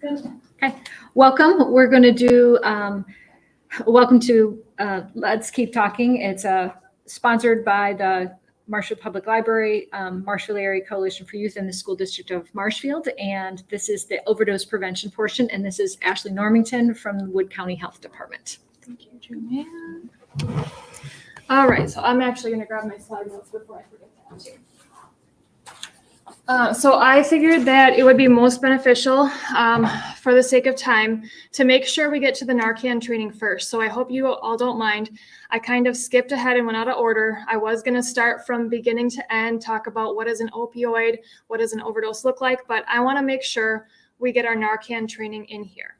Okay, welcome. We're going to do welcome to Let's Keep Talking. It's sponsored by the Marshfield Public Library, Marshfield Area Coalition for Youth, and the School District of Marshfield. And this is the overdose prevention portion. And this is Ashley Normington from the Wood County Health Department. Thank you, Joanne. All right, so I'm actually going to grab my slide notes before I forget that too. So I figured that it would be most beneficial for the sake of time to make sure we get to the Narcan training first. So I hope you all don't mind. I kind of skipped ahead and went out of order. I was going to start from beginning to end, talk about what is an opioid, what does an overdose look like, but I want to make sure we get our Narcan training in here.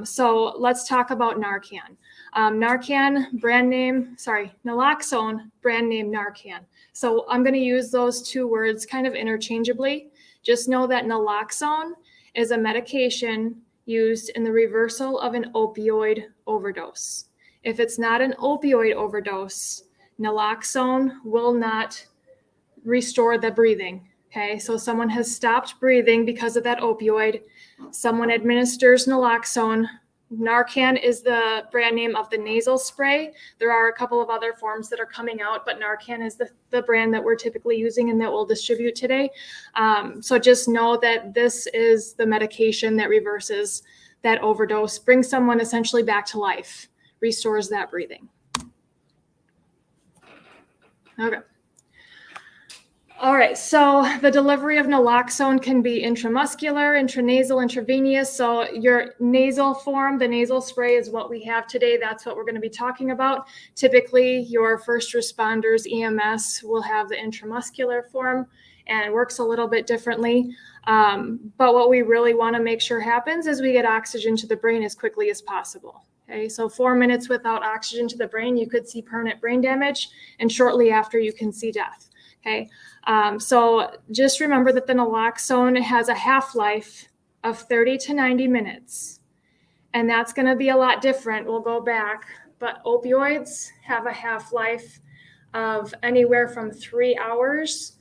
So let's talk about Narcan. Naloxone, brand name Narcan. So I'm going to use those two words kind of interchangeably. Just know that naloxone is a medication used in the reversal of an opioid overdose. If it's not an opioid overdose, naloxone will not restore the breathing. Okay, so someone has stopped breathing because of that opioid. Someone administers naloxone. Narcan is the brand name of the nasal spray. There are a couple of other forms that are coming out, but Narcan is the brand that we're typically using and that we'll distribute today. So just know that this is the medication that reverses that overdose, brings someone essentially back to life, restores that breathing. Okay. All right, so the delivery of naloxone can be intramuscular, intranasal, intravenous. So your nasal form, the nasal spray is what we have today. That's what we're going to be talking about. Typically, your first responders, EMS, will have the intramuscular form and it works a little bit differently. But what we really want to make sure happens is we get oxygen to the brain as quickly as possible. Okay, so 4 minutes without oxygen to the brain, you could see permanent brain damage, and shortly after you can see death. Okay, so just remember that the naloxone has a half-life of 30 to 90 minutes, and that's going to be a lot different. We'll go back, but opioids have a half-life of anywhere from 3 hours,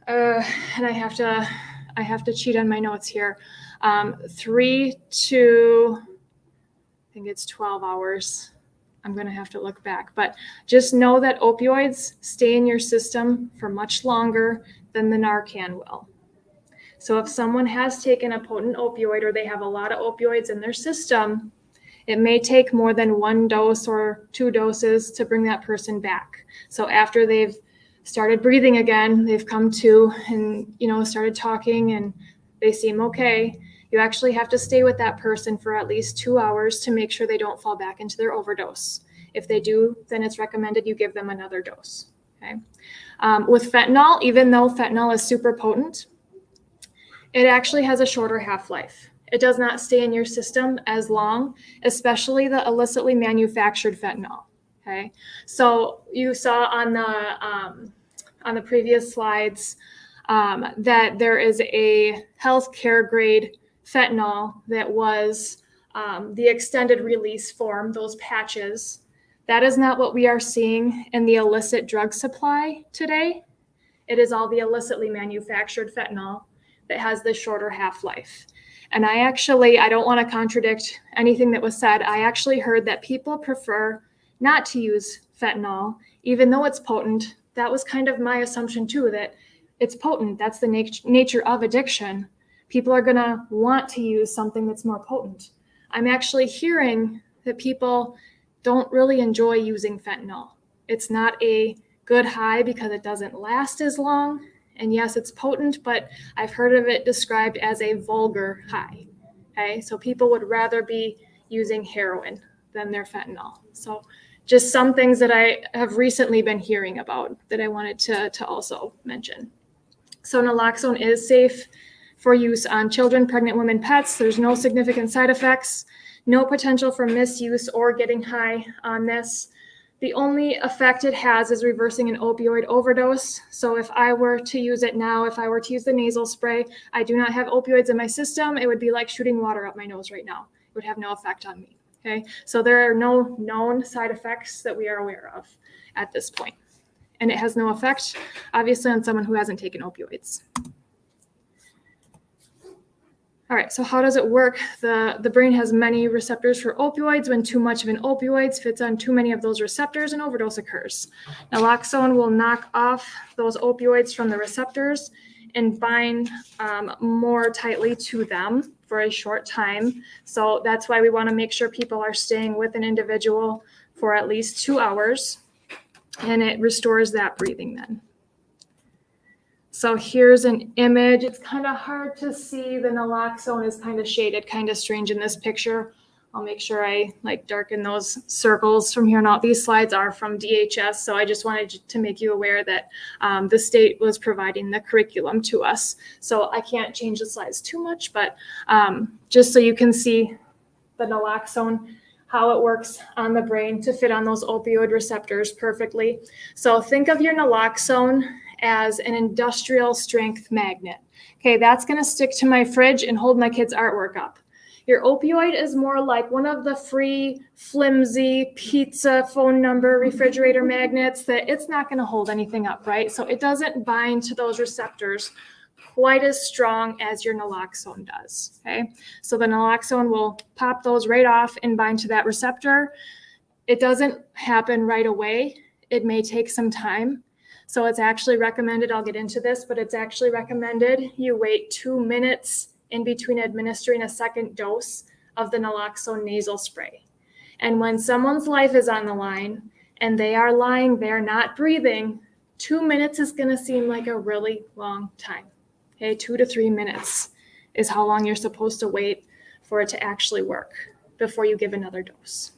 and I have to cheat on my notes here, 3 to, I think it's 12 hours. I'm going to have to look back, but just know that opioids stay in your system for much longer than the Narcan will. So if someone has taken a potent opioid or they have a lot of opioids in their system, it may take more than 1 dose or 2 doses to bring that person back. So after they've started breathing again, they've come to and, started talking and they seem okay, you actually have to stay with that person for at least 2 hours to make sure they don't fall back into their overdose. If they do, then it's recommended you give them another dose. Okay. With fentanyl, even though fentanyl is super potent, it actually has a shorter half-life. It does not stay in your system as long, especially the illicitly manufactured fentanyl. Okay. So you saw on the previous slides that there is a healthcare grade fentanyl that was the extended release form, those patches. That is not what we are seeing in the illicit drug supply today. It is all the illicitly manufactured fentanyl that has the shorter half-life. And I don't want to contradict anything that was said. I actually heard that people prefer not to use fentanyl, even though it's potent. That was kind of my assumption too, that it's potent. That's the nature of addiction. People are going to want to use something that's more potent. I'm actually hearing that people don't really enjoy using fentanyl. It's not a good high because it doesn't last as long. And yes, it's potent, but I've heard of it described as a vulgar high. Okay, so people would rather be using heroin than their fentanyl. So just some things that I have recently been hearing about that I wanted to also mention. So naloxone is safe for use on children, pregnant women, pets. There's no significant side effects, no potential for misuse or getting high on this. The only effect it has is reversing an opioid overdose. So if I were to use it now, if I were to use the nasal spray, I do not have opioids in my system. It would be like shooting water up my nose right now. It would have no effect on me. Okay, so there are no known side effects that we are aware of at this point. And it has no effect, obviously, on someone who hasn't taken opioids. All right, so how does it work? The brain has many receptors for opioids. When too much of an opioid fits on too many of those receptors, an overdose occurs. Naloxone will knock off those opioids from the receptors and bind more tightly to them for a short time. So that's why we want to make sure people are staying with an individual for at least 2 hours, and it restores that breathing then. So here's an image. It's kind of hard to see. The naloxone is kind of shaded, kind of strange in this picture. I'll make sure I darken those circles from here on out. These slides are from DHS, so I just wanted to make you aware that the state was providing the curriculum to us. So I can't change the slides too much, but just so you can see the naloxone, how it works on the brain to fit on those opioid receptors perfectly. So think of your naloxone as an industrial strength magnet. Okay, that's gonna stick to my fridge and hold my kids' artwork up. Your opioid is more like one of the free, flimsy pizza phone number refrigerator magnets that it's not gonna hold anything up, right? So it doesn't bind to those receptors quite as strong as your naloxone does, okay? So the naloxone will pop those right off and bind to that receptor. It doesn't happen right away. It may take some time. So it's actually recommended, I'll get into this, but it's actually recommended you wait 2 minutes in between administering a second dose of the naloxone nasal spray. And when someone's life is on the line and they are lying there not breathing, 2 minutes is gonna seem like a really long time. Okay, 2 to 3 minutes is how long you're supposed to wait for it to actually work before you give another dose.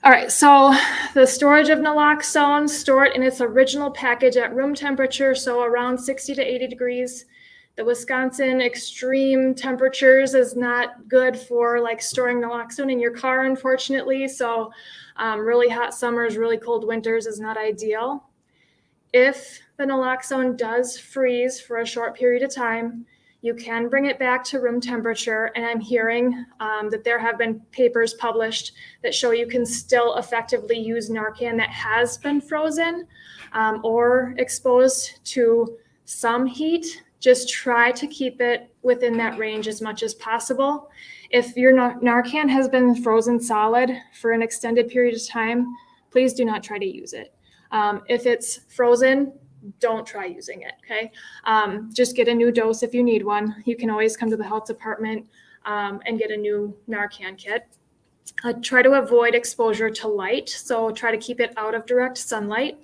All right, so the storage of naloxone, store it in its original package at room temperature, so around 60 to 80 degrees. The Wisconsin extreme temperatures is not good for storing naloxone in your car, unfortunately. So really hot summers, really cold winters is not ideal. If the naloxone does freeze for a short period of time, you can bring it back to room temperature, and I'm hearing that there have been papers published that show you can still effectively use Narcan that has been frozen or exposed to some heat. Just try to keep it within that range as much as possible. If your Narcan has been frozen solid for an extended period of time, please do not try to use it. If it's frozen, don't try using it, okay? Just get a new dose if you need one. You can always come to the health department and get a new Narcan kit. Try to avoid exposure to light, so try to keep it out of direct sunlight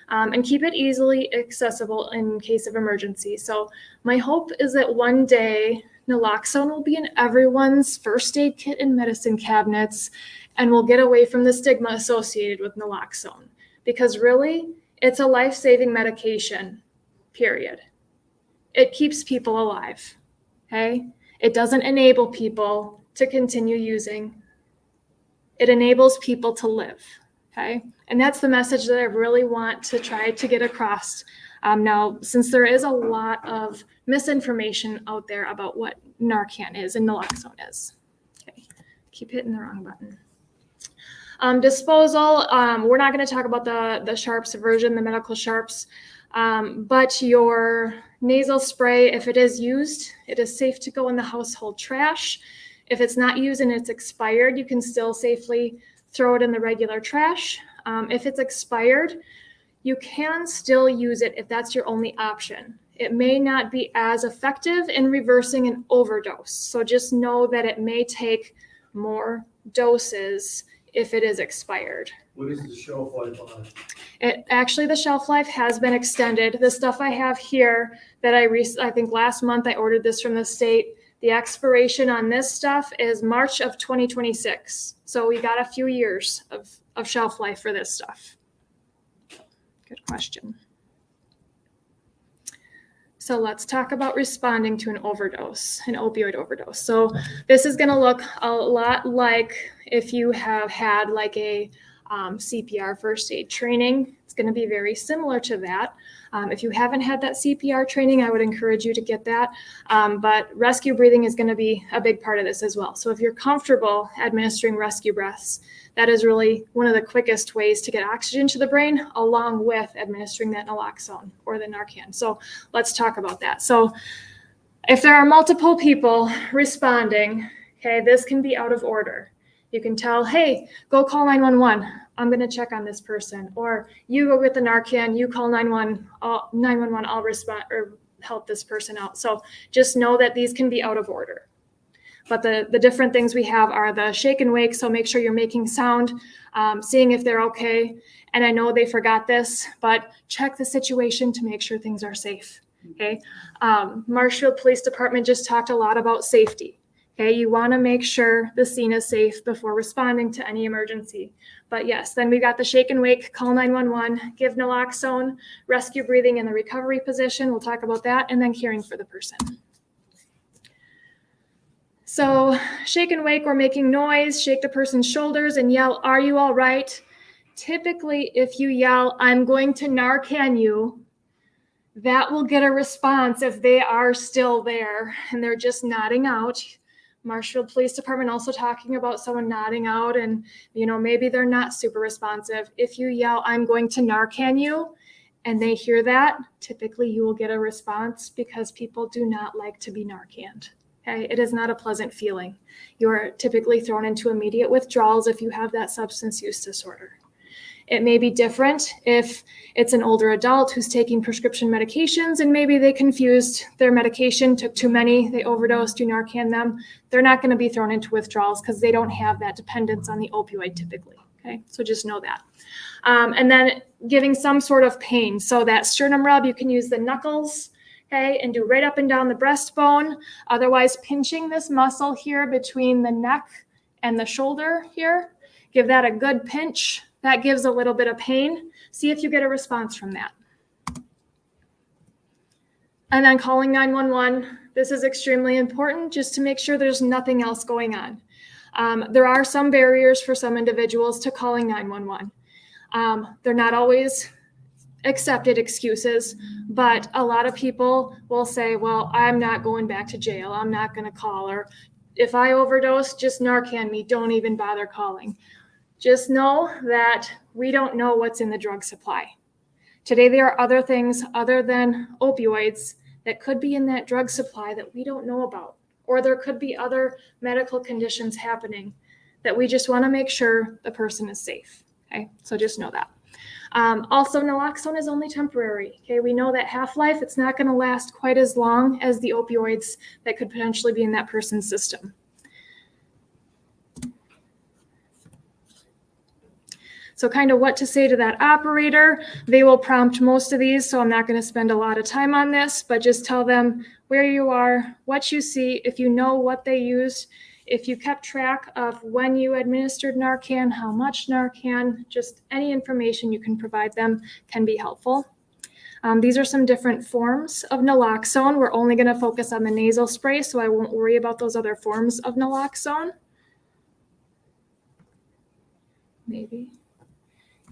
and keep it easily accessible in case of emergency. So my hope is that one day naloxone will be in everyone's first aid kit and medicine cabinets, and we'll get away from the stigma associated with naloxone, because really, it's a life-saving medication, period. It keeps people alive, okay? It doesn't enable people to continue using. It enables people to live, okay? And that's the message that I really want to try to get across. Now, since there is a lot of misinformation out there about what Narcan is and naloxone is. Okay, keep hitting the wrong button. Disposal, we're not going to talk about the sharps version, the medical sharps, but your nasal spray, if it is used, it is safe to go in the household trash. If it's not used and it's expired, you can still safely throw it in the regular trash. If it's expired, you can still use it if that's your only option. It may not be as effective in reversing an overdose. So just know that it may take more doses if it is expired. What is the shelf life on it? Actually, the shelf life has been extended. The stuff I have here that I think last month I ordered this from the state, the expiration on this stuff is March of 2026. So we got a few years of shelf life for this stuff. Good question. So let's talk about responding to an overdose, an opioid overdose. So this is going to look a lot like if you have had a CPR first aid training. It's going to be very similar to that. If you haven't had that CPR training, I would encourage you to get that. But rescue breathing is going to be a big part of this as well. So if you're comfortable administering rescue breaths, that is really one of the quickest ways to get oxygen to the brain, along with administering that naloxone or the Narcan. So let's talk about that. So If there are multiple people responding, okay, this can be out of order. You can tell, hey, go call 911. I'm going to check on this person. Or you go get the Narcan, you call 911, I'll respond or help this person out. So just know that these can be out of order. But the different things we have are the shake and wake. So make sure you're making sound, seeing if they're okay. And I know they forgot this, but check the situation to make sure things are safe. Okay. Marshfield Police Department just talked a lot about safety. Okay. You want to make sure the scene is safe before responding to any emergency. But yes, then we got the shake and wake, call 911, give naloxone, rescue breathing in the recovery position. We'll talk about that, and then caring for the person. So shake and wake, we're making noise, shake the person's shoulders and yell, "Are you all right?" Typically, if you yell, "I'm going to Narcan you," that will get a response if they are still there and they're just nodding out. Marshfield Police Department also talking about someone nodding out and, maybe they're not super responsive. If you yell, "I'm going to Narcan you," and they hear that, typically you will get a response because people do not like to be Narcaned. Okay? It is not a pleasant feeling. You are typically thrown into immediate withdrawals if you have that substance use disorder. It may be different if it's an older adult who's taking prescription medications and maybe they confused their medication, took too many, they overdosed, you Narcan them. They're not going to be thrown into withdrawals because they don't have that dependence on the opioid typically. Okay, so just know that. And then giving some sort of pain. So that sternum rub, you can use the knuckles, okay, and do right up and down the breastbone. Otherwise, pinching this muscle here between the neck and the shoulder here. Give that a good pinch. That gives a little bit of pain. See if you get a response from that. And then calling 911. This is extremely important just to make sure there's nothing else going on. There are some barriers for some individuals to calling 911. They're not always accepted excuses, but a lot of people will say, "Well, I'm not going back to jail. I'm not going to call," or "If I overdose, just Narcan me. Don't even bother calling." Just know that we don't know what's in the drug supply. Today, there are other things other than opioids that could be in that drug supply that we don't know about. Or there could be other medical conditions happening that we just want to make sure the person is safe. Okay, so just know that. Also, naloxone is only temporary. Okay, we know that half-life, it's not going to last quite as long as the opioids that could potentially be in that person's system. So kind of what to say to that operator. They will prompt most of these, so I'm not going to spend a lot of time on this, but just tell them where you are, what you see, if you know what they used, if you kept track of when you administered Narcan, how much Narcan, just any information you can provide them can be helpful. These are some different forms of naloxone. We're only going to focus on the nasal spray, so I won't worry about those other forms of naloxone. Maybe.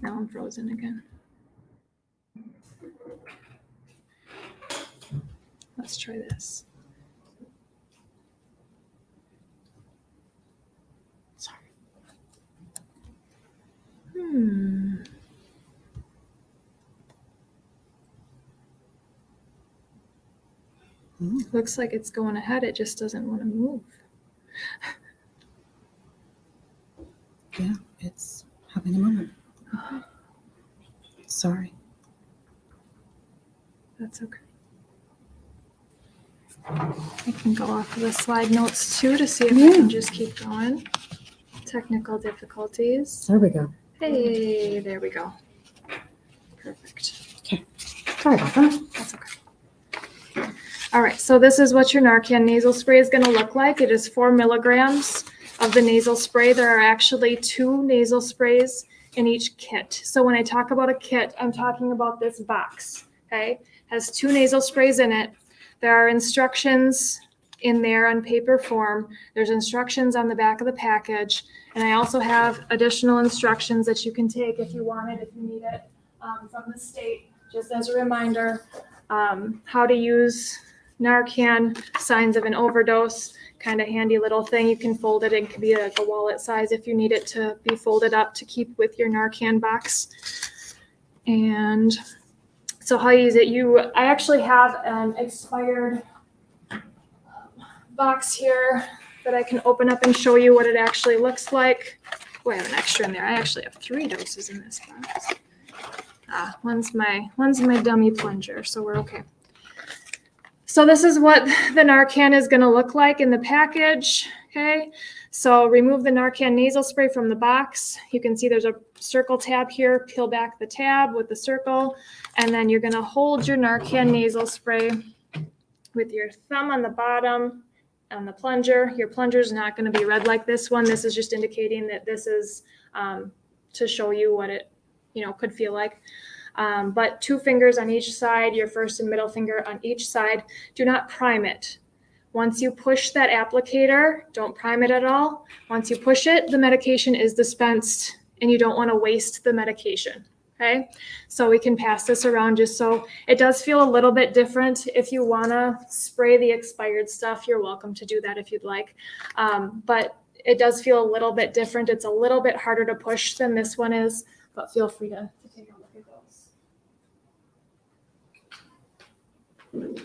Now I'm frozen again. Let's try this. Sorry. Looks like it's going ahead. It just doesn't want to move. Yeah, it's having a moment. Sorry. That's okay. I can go off of the slide notes too to see if I can just keep going. Technical difficulties. There we go. Hey, there we go. Perfect. Okay. Sorry about that. That's okay. All right, so this is what your Narcan nasal spray is going to look like. It is 4 milligrams of the nasal spray. There are actually 2 nasal sprays in each kit. So when I talk about a kit, I'm talking about this box, okay? It has 2 nasal sprays in it. There are instructions in there on paper form. There's instructions on the back of the package. And I also have additional instructions that you can take if you want it, if you need it, from the state, just as a reminder, how to use Narcan, signs of an overdose, kind of handy little thing. You can fold it. It could be like a wallet size if you need it to be folded up to keep with your Narcan box. And so how you use it, I actually have an expired box here that I can open up and show you what it actually looks like. Oh, I have an extra in there. I actually have 3 doses in this box. One's my dummy plunger, so we're okay. So this is what the Narcan is going to look like in the package. Okay, so remove the Narcan nasal spray from the box. You can see there's a circle tab here. Peel back the tab with the circle, and then you're going to hold your Narcan nasal spray with your thumb on the bottom on the plunger. Your plunger is not going to be red like this one. This is just indicating that this is to show you what it could feel like. But 2 fingers on each side, your first and middle finger on each side. Do not prime it. Once you push that applicator, don't prime it at all. Once you push it, the medication is dispensed, and you don't want to waste the medication. Okay, so we can pass this around just so it does feel a little bit different. If you want to spray the expired stuff, you're welcome to do that if you'd like. But it does feel a little bit different. It's a little bit harder to push than this one is, but feel free to take a look at those.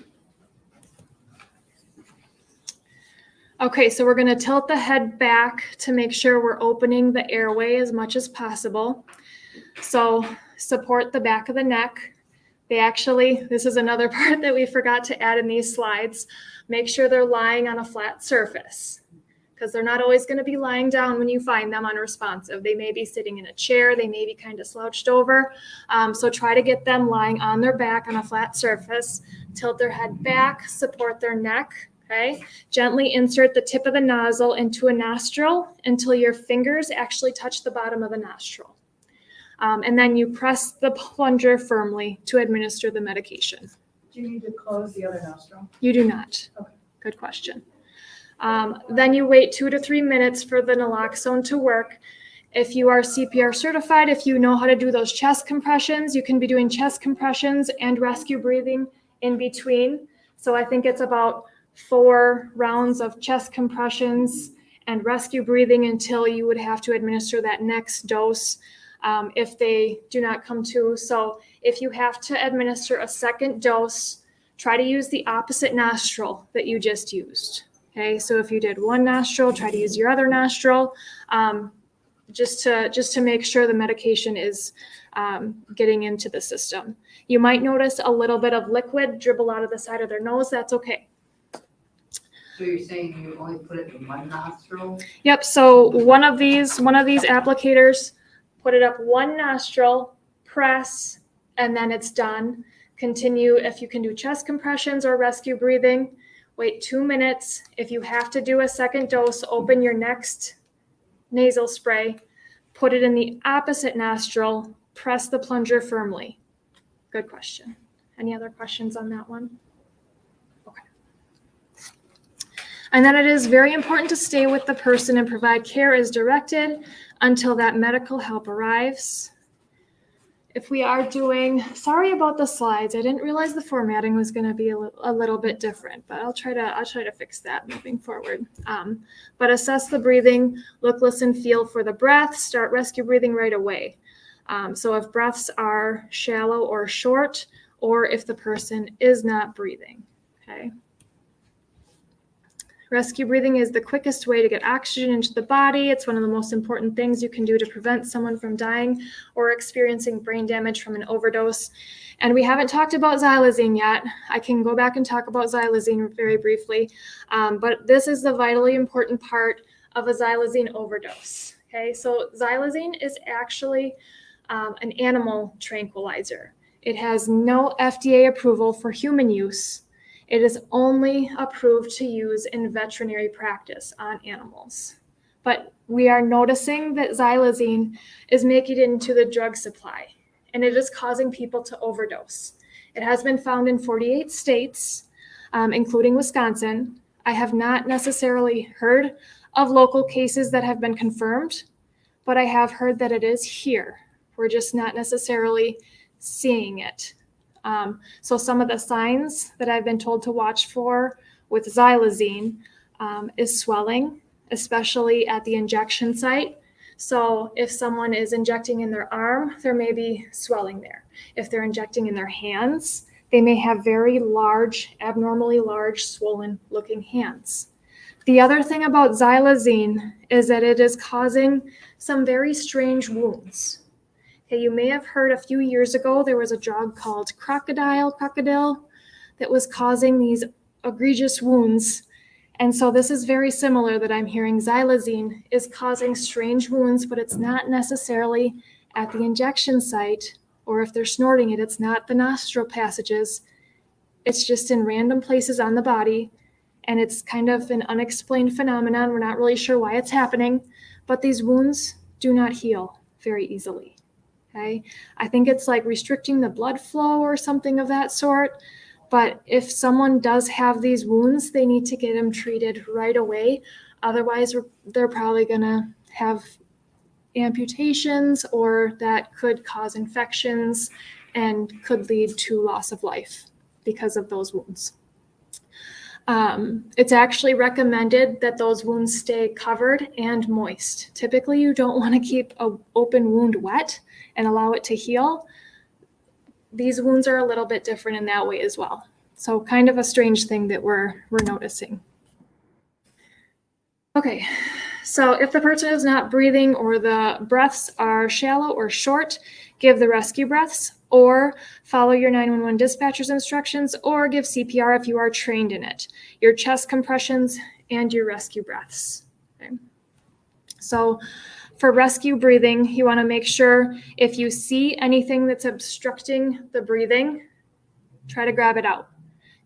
Okay, so we're going to tilt the head back to make sure we're opening the airway as much as possible. So support the back of the neck. This is another part that we forgot to add in these slides. Make sure they're lying on a flat surface, because they're not always going to be lying down when you find them unresponsive. They may be sitting in a chair. They may be kind of slouched over. So try to get them lying on their back on a flat surface. Tilt their head back, support their neck. Okay. Gently insert the tip of the nozzle into a nostril until your fingers actually touch the bottom of the nostril. And then you press the plunger firmly to administer the medication. Do you need to close the other nostril? You do not. Okay. Good question. Then you wait 2 to 3 minutes for the naloxone to work. If you are CPR certified, if you know how to do those chest compressions, you can be doing chest compressions and rescue breathing in between. So I think it's about 4 rounds of chest compressions and rescue breathing until you would have to administer that next dose if they do not come to. So if you have to administer a second dose, try to use the opposite nostril that you just used. Okay, so if you did one nostril, try to use your other nostril, just to make sure the medication is getting into the system. You might notice a little bit of liquid dribble out of the side of their nose. That's okay. So you're saying you only put it in one nostril? Yep. So one of these applicators, put it up one nostril, press, and then it's done. Continue if you can do chest compressions or rescue breathing. Wait 2 minutes. If you have to do a second dose, open your next nasal spray, put it in the opposite nostril, press the plunger firmly. Good question. Any other questions on that one? Okay. And then it is very important to stay with the person and provide care as directed until that medical help arrives. If we are doing, sorry about the slides. I didn't realize the formatting was going to be a little bit different, but I'll try to fix that moving forward. But assess the breathing, look, listen, feel for the breath, start rescue breathing right away. So if breaths are shallow or short, or if the person is not breathing, okay? Rescue breathing is the quickest way to get oxygen into the body. It's one of the most important things you can do to prevent someone from dying or experiencing brain damage from an overdose. And we haven't talked about xylazine yet. I can go back and talk about xylazine very briefly, but this is the vitally important part of a xylazine overdose. Okay, so xylazine is actually an animal tranquilizer. It has no FDA approval for human use. It is only approved to use in veterinary practice on animals. But we are noticing that xylazine is making it into the drug supply, and it is causing people to overdose. It has been found in 48 states, including Wisconsin. I have not necessarily heard of local cases that have been confirmed, but I have heard that it is here. We're just not necessarily seeing it. So some of the signs that I've been told to watch for with xylazine is swelling, especially at the injection site. So if someone is injecting in their arm, there may be swelling there. If they're injecting in their hands, they may have very large, abnormally large, swollen looking hands. The other thing about xylazine is that it is causing some very strange wounds. Okay, you may have heard a few years ago there was a drug called crocodile that was causing these egregious wounds. And so this is very similar that I'm hearing xylazine is causing strange wounds, but it's not necessarily at the injection site, or if they're snorting it, it's not the nostril passages. It's just in random places on the body. And it's kind of an unexplained phenomenon. We're not really sure why it's happening, but these wounds do not heal very easily. Okay, I think it's like restricting the blood flow or something of that sort. But if someone does have these wounds, they need to get them treated right away. Otherwise, they're probably going to have amputations, or that could cause infections and could lead to loss of life because of those wounds. It's actually recommended that those wounds stay covered and moist. Typically, you don't want to keep an open wound wet and allow it to heal. These wounds are a little bit different in that way as well. So kind of a strange thing that we're noticing. Okay, so if the person is not breathing or the breaths are shallow or short, give the rescue breaths, or follow your 911 dispatcher's instructions, or give CPR if you are trained in it, your chest compressions, and your rescue breaths. Okay. So for rescue breathing, you want to make sure if you see anything that's obstructing the breathing, try to grab it out.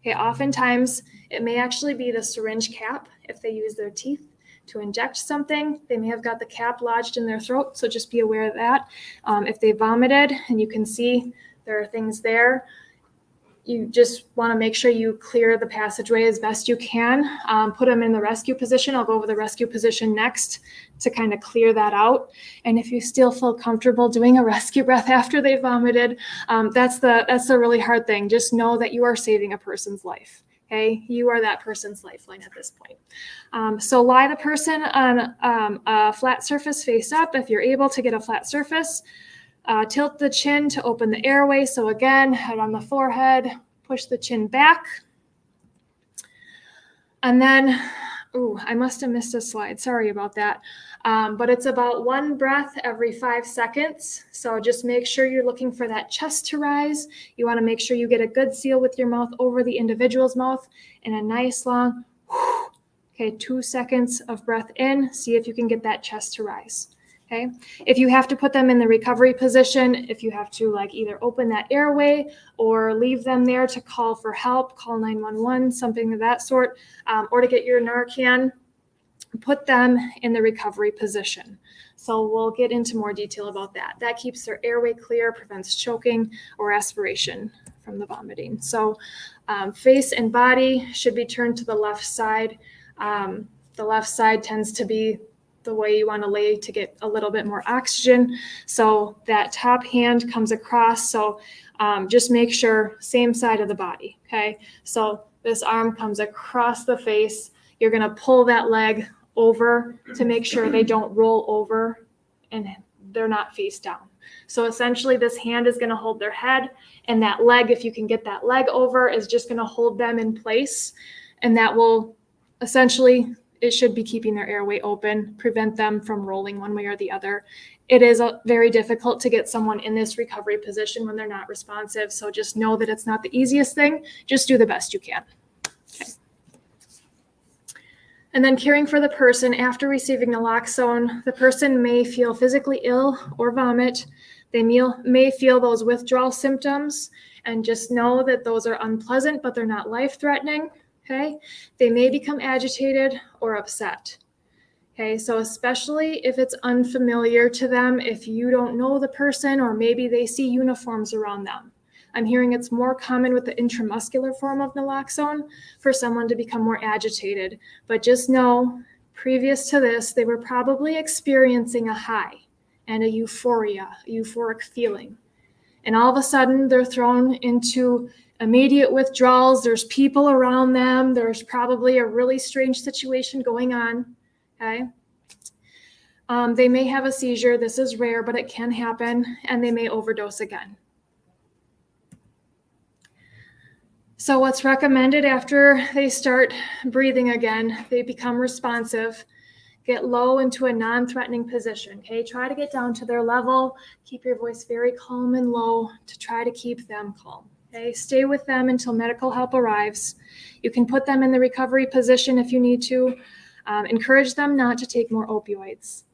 Okay, oftentimes it may actually be the syringe cap if they use their teeth to inject something. They may have got the cap lodged in their throat, so just be aware of that. If they vomited and you can see there are things there, you just want to make sure you clear the passageway as best you can. Put them in the rescue position. I'll go over the rescue position next to kind of clear that out. And if you still feel comfortable doing a rescue breath after they vomited, that's the really hard thing. Just know that you are saving a person's life. Okay, you are that person's lifeline at this point. So lie the person on a flat surface face up if you're able to get a flat surface. Tilt the chin to open the airway. So again, head on the forehead, push the chin back. And then, I must have missed a slide. Sorry about that. But it's about one breath every 5 seconds. So just make sure you're looking for that chest to rise. You want to make sure you get a good seal with your mouth over the individual's mouth and a nice long, okay, 2 seconds of breath in. See if you can get that chest to rise. Okay. If you have to put them in the recovery position, if you have to either open that airway or leave them there to call for help, call 911, something of that sort, or to get your Narcan, put them in the recovery position. So we'll get into more detail about that. That keeps their airway clear, prevents choking or aspiration from the vomiting. So face and body should be turned to the left side. The left side tends to be the way you want to lay to get a little bit more oxygen. So that top hand comes across. So just make sure same side of the body. Okay. So this arm comes across the face. You're going to pull that leg over to make sure they don't roll over and they're not face down. So essentially this hand is going to hold their head, and that leg, if you can get that leg over, is just going to hold them in place. And that will essentially, it should be keeping their airway open, prevent them from rolling one way or the other. It is very difficult to get someone in this recovery position when they're not responsive. So just know that it's not the easiest thing. Just do the best you can. Okay. And then caring for the person after receiving naloxone, the person may feel physically ill or vomit. They may feel those withdrawal symptoms, and just know that those are unpleasant, but they're not life-threatening. Okay, they may become agitated or upset. Okay, so especially if it's unfamiliar to them, if you don't know the person, or maybe they see uniforms around them. I'm hearing it's more common with the intramuscular form of naloxone for someone to become more agitated. But just know, previous to this, they were probably experiencing a high and a euphoric feeling. And all of a sudden, they're thrown into immediate withdrawals. There's people around them. There's probably a really strange situation going on. Okay. They may have a seizure. This is rare, but it can happen, and they may overdose again. So what's recommended after they start breathing again, they become responsive, get low into a non-threatening position, okay? Try to get down to their level. Keep your voice very calm and low to try to keep them calm, okay? Stay with them until medical help arrives. You can put them in the recovery position if you need to. Encourage them not to take more opioids.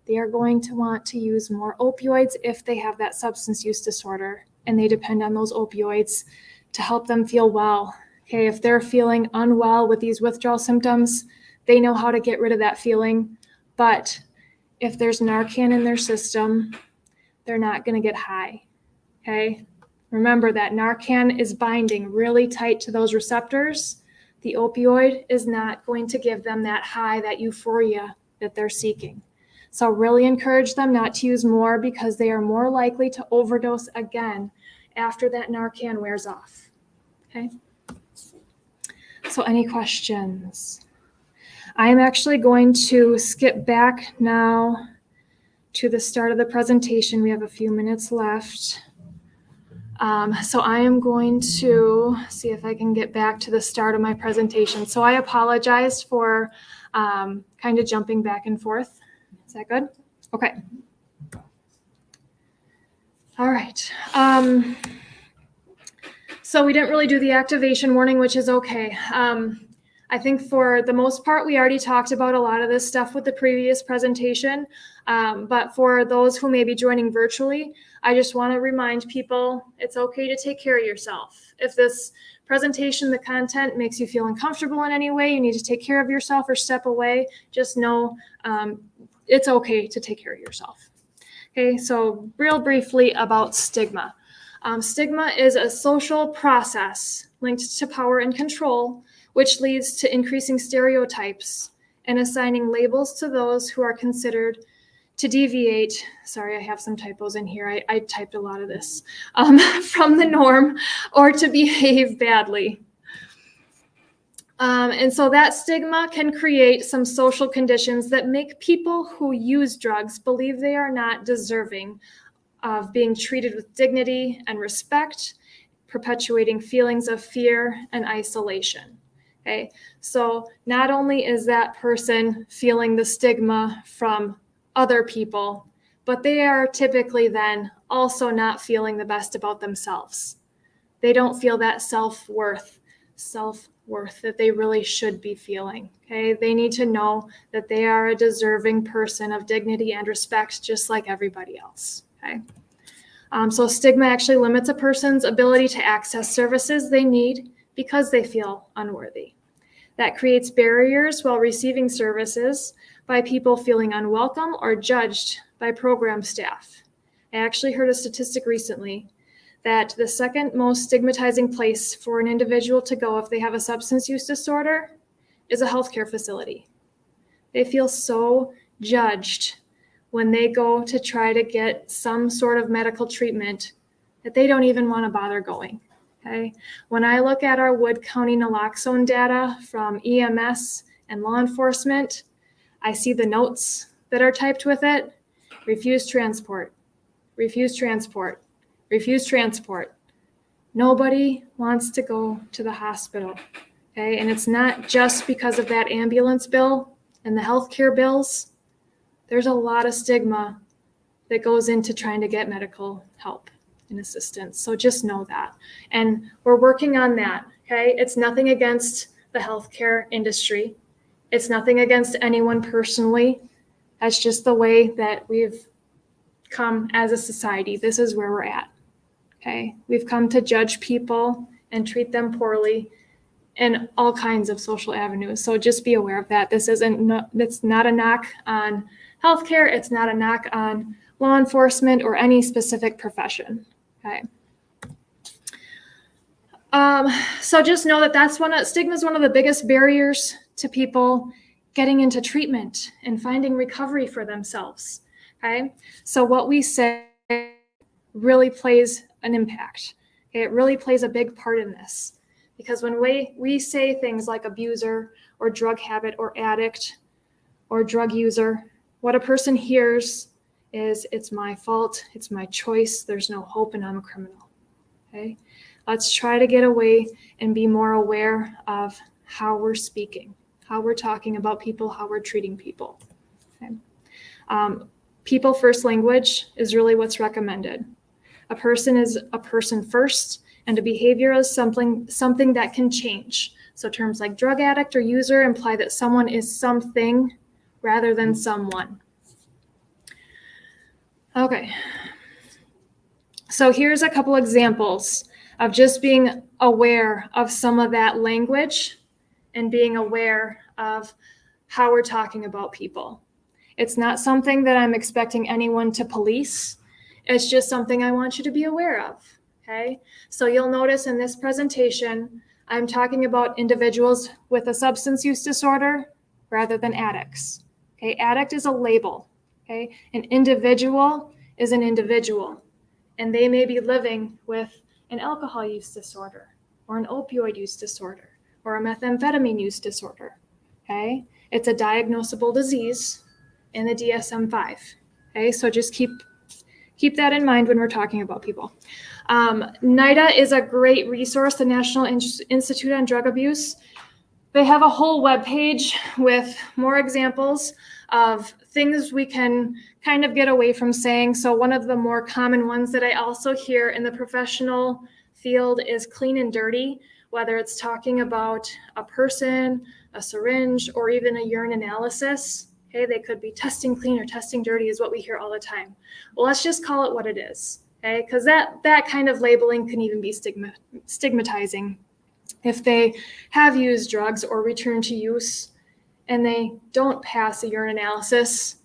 They are going to want to use more opioids if they have that substance use disorder, and they depend on those opioids to help them feel well. Okay, if they're feeling unwell with these withdrawal symptoms, they know how to get rid of that feeling. But if there's Narcan in their system, they're not going to get high. Okay, remember that Narcan is binding really tight to those receptors. The opioid is not going to give them that high, that euphoria that they're seeking. So really encourage them not to use more, because they are more likely to overdose again after that Narcan wears off. Okay. So any questions? I am actually going to skip back now to the start of the presentation. We have a few minutes left. So I am going to see if I can get back to the start of my presentation. So I apologize for kind of jumping back and forth. Is that good? Okay. All right. So we didn't really do the activation warning, which is okay. I think for the most part, we already talked about a lot of this stuff with the previous presentation. But for those who may be joining virtually, I just want to remind people it's okay to take care of yourself. If this presentation, the content makes you feel uncomfortable in any way, you need to take care of yourself or step away, just know it's okay to take care of yourself. Okay, so real briefly about stigma. Stigma is a social process linked to power and control, which leads to increasing stereotypes and assigning labels to those who are considered to deviate. Sorry, I have some typos in here. I typed a lot of this from the norm, or to behave badly. And so that stigma can create some social conditions that make people who use drugs believe they are not deserving of being treated with dignity and respect, perpetuating feelings of fear and isolation. Okay, so not only is that person feeling the stigma from other people, but they are typically then also not feeling the best about themselves. They don't feel that self-worth that they really should be feeling. Okay, they need to know that they are a deserving person of dignity and respect, just like everybody else. Okay, so stigma actually limits a person's ability to access services they need because they feel unworthy. That creates barriers while receiving services by people feeling unwelcome or judged by program staff. I actually heard a statistic recently that the second most stigmatizing place for an individual to go if they have a substance use disorder is a healthcare facility. They feel so judged when they go to try to get some sort of medical treatment that they don't even want to bother going. Okay. When I look at our Wood County naloxone data from EMS and law enforcement, I see the notes that are typed with it: refuse transport, refuse transport, refuse transport. Nobody wants to go to the hospital. Okay. And it's not just because of that ambulance bill and the healthcare bills. There's a lot of stigma that goes into trying to get medical help and assistance. So just know that. And we're working on that, okay? It's nothing against the healthcare industry. It's nothing against anyone personally. That's just the way that we've come as a society. This is where we're at, okay? We've come to judge people and treat them poorly in all kinds of social avenues. So just be aware of that. It's not a knock on healthcare. It's not a knock on law enforcement or any specific profession. Okay. So just know that stigma is one of the biggest barriers to people getting into treatment and finding recovery for themselves. Okay. So what we say really plays an impact. Okay? It really plays a big part in this, because when we say things like abuser or drug habit or addict or drug user, what a person hears is, it's my fault, it's my choice, there's no hope, and I'm a criminal. Okay? Let's try to get away and be more aware of how we're speaking, how we're talking about people, how we're treating people. Okay. People first language is really what's recommended. A person is a person first, and a behavior is something that can change. So terms like drug addict or user imply that someone is something rather than someone. Okay. So here's a couple examples of just being aware of some of that language and being aware of how we're talking about people. It's not something that I'm expecting anyone to police. It's just something I want you to be aware of, okay? So you'll notice in this presentation, I'm talking about individuals with a substance use disorder rather than addicts, okay? Addict is a label, okay? An individual is an individual, and they may be living with an alcohol use disorder or an opioid use disorder or a methamphetamine use disorder, okay? It's a diagnosable disease in the DSM-5, okay? So just keep that in mind when we're talking about people. NIDA is a great resource, the National Institute on Drug Abuse. They have a whole webpage with more examples of things we can kind of get away from saying. So one of the more common ones that I also hear in the professional field is clean and dirty, whether it's talking about a person, a syringe, or even a urine analysis. Okay, they could be testing clean or testing dirty is what we hear all the time. Well, let's just call it what it is, okay? Because that kind of labeling can even be stigmatizing. If they have used drugs or return to use and they don't pass a urine analysis,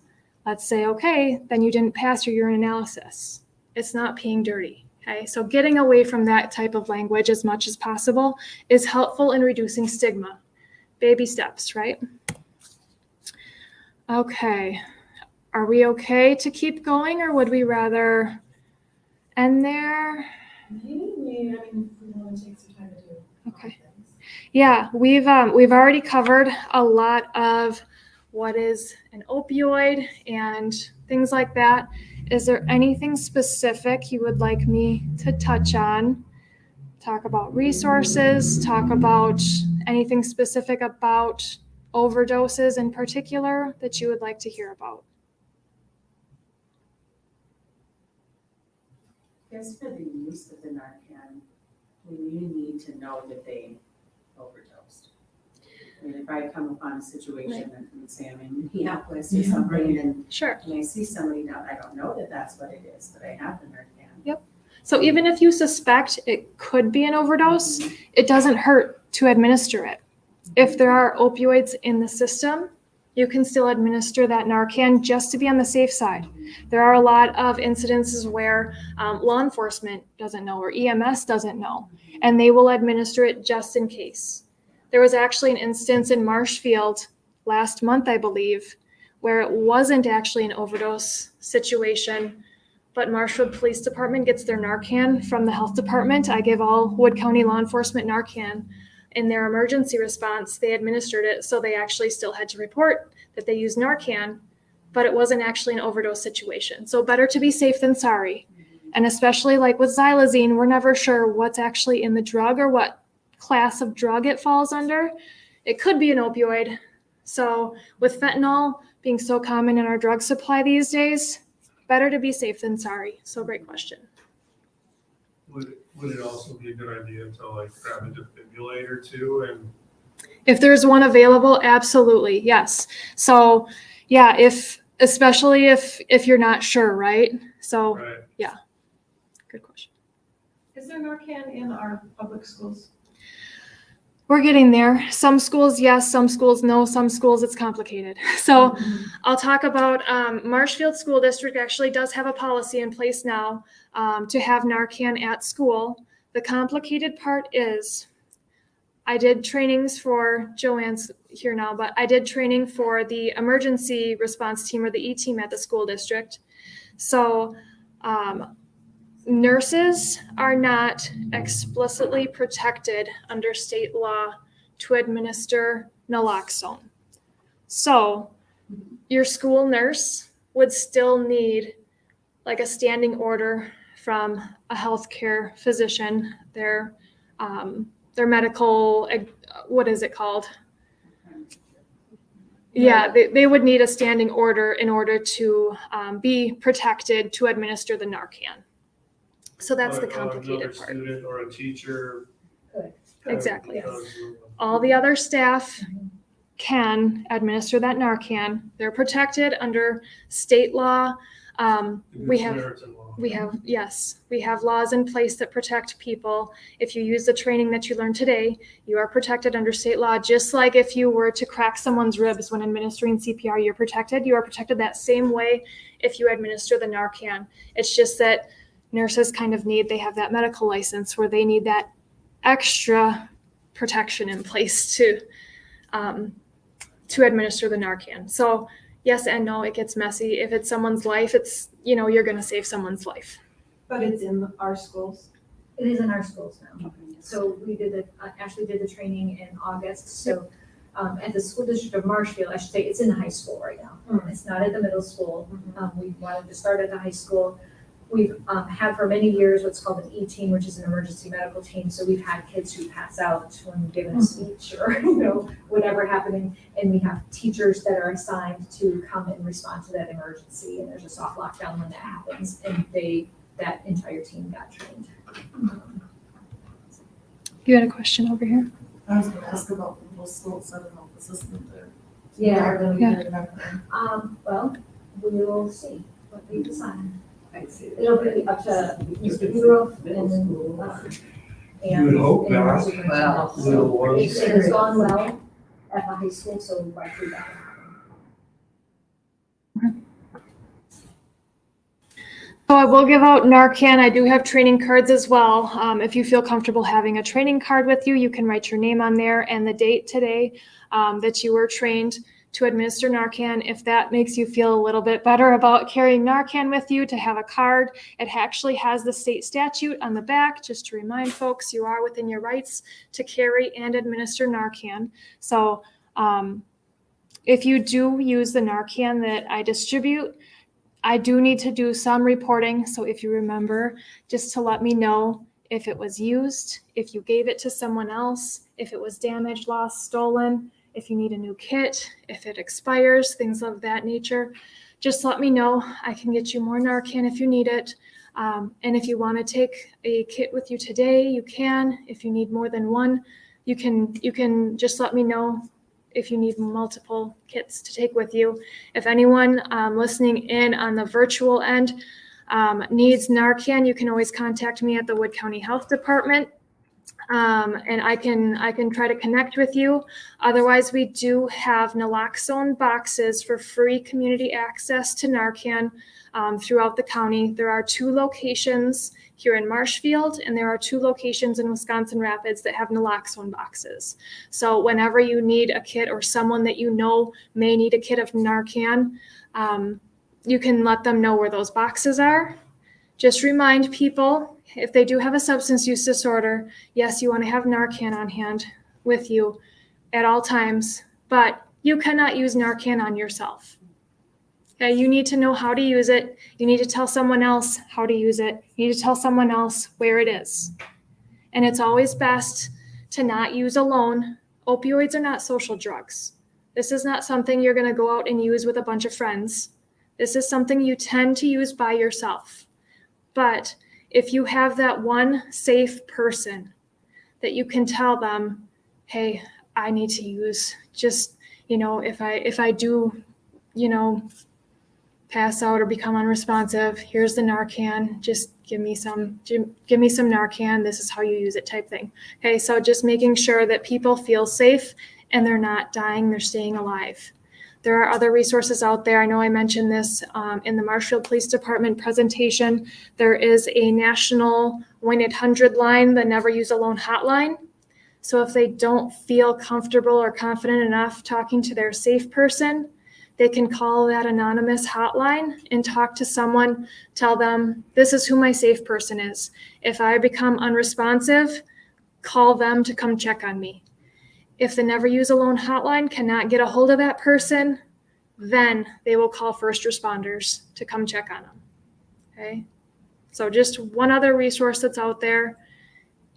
let's say, okay, then you didn't pass your urine analysis. It's not peeing dirty, okay? So getting away from that type of language as much as possible is helpful in reducing stigma. Baby steps, right? Okay, are we okay to keep going, or would we rather end there? Maybe, I mean, we want to take some time to do. Okay. Yeah, we've already covered a lot of what is an opioid and things like that. Is there anything specific you would like me to touch on? Talk about resources, talk about anything specific about overdoses in particular that you would like to hear about? I guess for the use of the Narcan, we really need to know that they overdosed. I mean, if I come upon a situation and say I'm in Minneapolis or something and Sure. I see somebody now, I don't know that that's what it is, but I have the Narcan. Yep. So even if you suspect it could be an overdose, it doesn't hurt to administer it. If there are opioids in the system, you can still administer that Narcan just to be on the safe side. There are a lot of incidences where law enforcement doesn't know or EMS doesn't know, and they will administer it just in case. There was actually an instance in Marshfield last month, I believe, where it wasn't actually an overdose situation, but Marshfield Police Department gets their Narcan from the health department. I give all Wood County law enforcement Narcan. In their emergency response, they administered it, so they actually still had to report that they used Narcan, but it wasn't actually an overdose situation. So better to be safe than sorry. And especially like with xylazine, we're never sure what's actually in the drug or what class of drug it falls under. It could be an opioid. So with fentanyl being so common in our drug supply these days, better to be safe than sorry. So great question. Would it also be a good idea to like grab a defibrillator too? And If there's one available, absolutely, yes. So yeah, especially if you're not sure, right? So right. yeah, good question. Is there Narcan in our public schools? We're getting there. Some schools, yes, some schools, no, some schools it's complicated. So I'll talk about Marshfield School District actually does have a policy in place now to have Narcan at school. The complicated part is I did trainings for, Joanne's here now, but I did training for the emergency response team or the E-team at the school district. So nurses are not explicitly protected under state law to administer naloxone. So your school nurse would still need like a standing order from a healthcare physician, their medical, what is it called? Yeah, they would need a standing order in order to be protected to administer the Narcan. So that's the But complicated another part. student or a teacher. Good. Exactly. because of- All the other staff can administer that Narcan. They're protected under state law. the We Good have Samaritan law. we have laws in place that protect people. If you use the training that you learned today, you are protected under state law, just like if you were to crack someone's ribs when administering CPR, you're protected. You are protected that same way if you administer the Narcan. It's just that nurses they have that medical license where they need that extra protection in place to administer the Narcan. So yes and no, it gets messy. If it's someone's life, you're going to save someone's life. But it's in our schools. It is in our schools now. So we actually did the training in August. So at the school district of Marshfield, I should say, it's in the high school right now. It's not at the middle school. We wanted to start at the high school. We've had for many years what's called an E-team, which is an emergency medical team. So we've had kids who pass out when given a speech or, whatever happening. And we have teachers that are assigned to come and respond to that emergency. And there's a soft lockdown when that happens. And that entire team got trained. You had a question over here? I was gonna ask about the middle school, so I don't know if the system there. Yeah. They're gonna Yeah. get it back then. Well, we will see what they decide. I see. It'll be up to Mr. Bureau Middle and, school. You would hope and not. superintendent. Well, Little ones. It has gone well at the high school, so likely that will happen. So I will give out Narcan. I do have training cards as well. If you feel comfortable having a training card with you, you can write your name on there and the date today that you were trained to administer Narcan. If that makes you feel a little bit better about carrying Narcan with you, to have a card. It actually has the state statute on the back, just to remind folks you are within your rights to carry and administer Narcan. So if you do use the Narcan that I distribute, I do need to do some reporting. So if you remember, just to let me know if it was used, if you gave it to someone else, if it was damaged, lost, stolen, if you need a new kit, if it expires, things of that nature. Just let me know. I can get you more Narcan if you need it. And if you want to take a kit with you today, you can. If you need more than one, you can just let me know if you need multiple kits to take with you. If anyone listening in on the virtual end needs Narcan, you can always contact me at the Wood County Health Department. And I can try to connect with you. Otherwise, we do have naloxone boxes for free community access to Narcan throughout the county. There are 2 locations here in Marshfield, and there are 2 locations in Wisconsin Rapids that have naloxone boxes. So whenever you need a kit, or someone that you know may need a kit of Narcan, you can let them know where those boxes are. Just remind people, if they do have a substance use disorder, yes, you want to have Narcan on hand with you at all times, but you cannot use Narcan on yourself. Okay, you need to know how to use it. You need to tell someone else how to use it. You need to tell someone else where it is. And it's always best to not use alone. Opioids are not social drugs. This is not something you're going to go out and use with a bunch of friends. This is something you tend to use by yourself. But if you have that one safe person that you can tell them, hey, I need to use, just, if I do, pass out or become unresponsive, here's the Narcan, just give me some Narcan, this is how you use it, type thing. Okay, so just making sure that people feel safe and they're not dying, they're staying alive. There are other resources out there. I know I mentioned this in the Marshfield Police Department presentation. There is a national 1-800 line, the Never Use Alone hotline. So if they don't feel comfortable or confident enough talking to their safe person, they can call that anonymous hotline and talk to someone, tell them, this is who my safe person is. If I become unresponsive, call them to come check on me. If the Never Use Alone hotline cannot get a hold of that person, then they will call first responders to come check on them. Okay? So just one other resource that's out there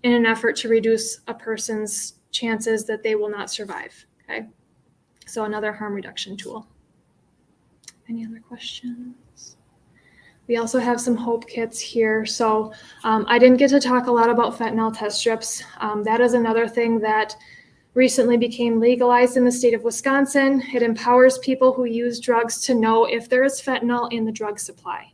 in an effort to reduce a person's chances that they will not survive, okay? So another harm reduction tool. Any other questions? We also have some HOPE kits here. So I didn't get to talk a lot about fentanyl test strips. That is another thing that recently became legalized in the state of Wisconsin. It empowers people who use drugs to know if there is fentanyl in the drug supply,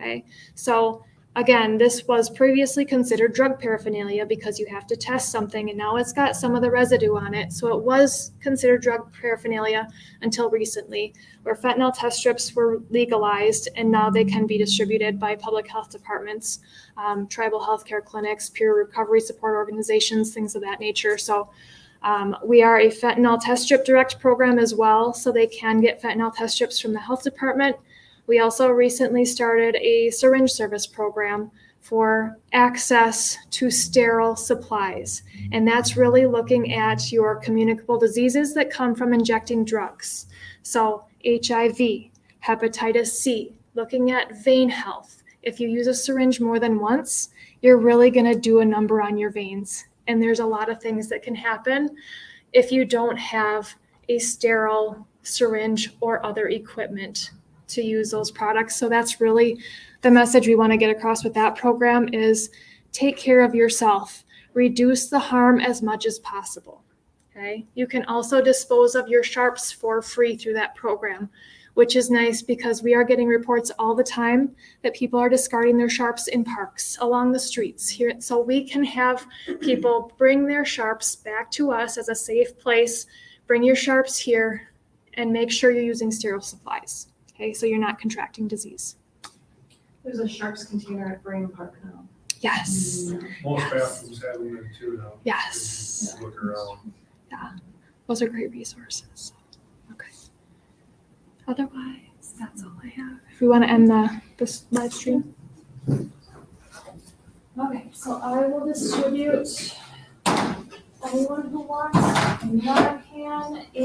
okay? So again, this was previously considered drug paraphernalia because you have to test something, and now it's got some of the residue on it. So it was considered drug paraphernalia until recently, where fentanyl test strips were legalized, and now they can be distributed by public health departments, tribal healthcare clinics, peer recovery support organizations, things of that nature. So we are a fentanyl test strip direct program as well, so they can get fentanyl test strips from the health department. We also recently started a syringe service program for access to sterile supplies. And that's really looking at your communicable diseases that come from injecting drugs. So HIV, hepatitis C, looking at vein health. If you use a syringe more than once, you're really going to do a number on your veins. And there's a lot of things that can happen if you don't have a sterile syringe or other equipment to use those products. So that's really the message we want to get across with that program is take care of yourself, reduce the harm as much as possible. Okay. You can also dispose of your sharps for free through that program, which is nice because we are getting reports all the time that people are discarding their sharps in parks, along the streets here. So we can have people bring their sharps back to us as a safe place, bring your sharps here, and make sure you're using sterile supplies. Okay, so you're not contracting disease. There's a Sharps container at Brain Park now. Yes. Most bathrooms have them in too now. Yes. Just look around. Yeah. Those are great resources. Okay. Otherwise, that's all I have. If we want to end this live stream. Okay, so I will distribute anyone who wants Narcan and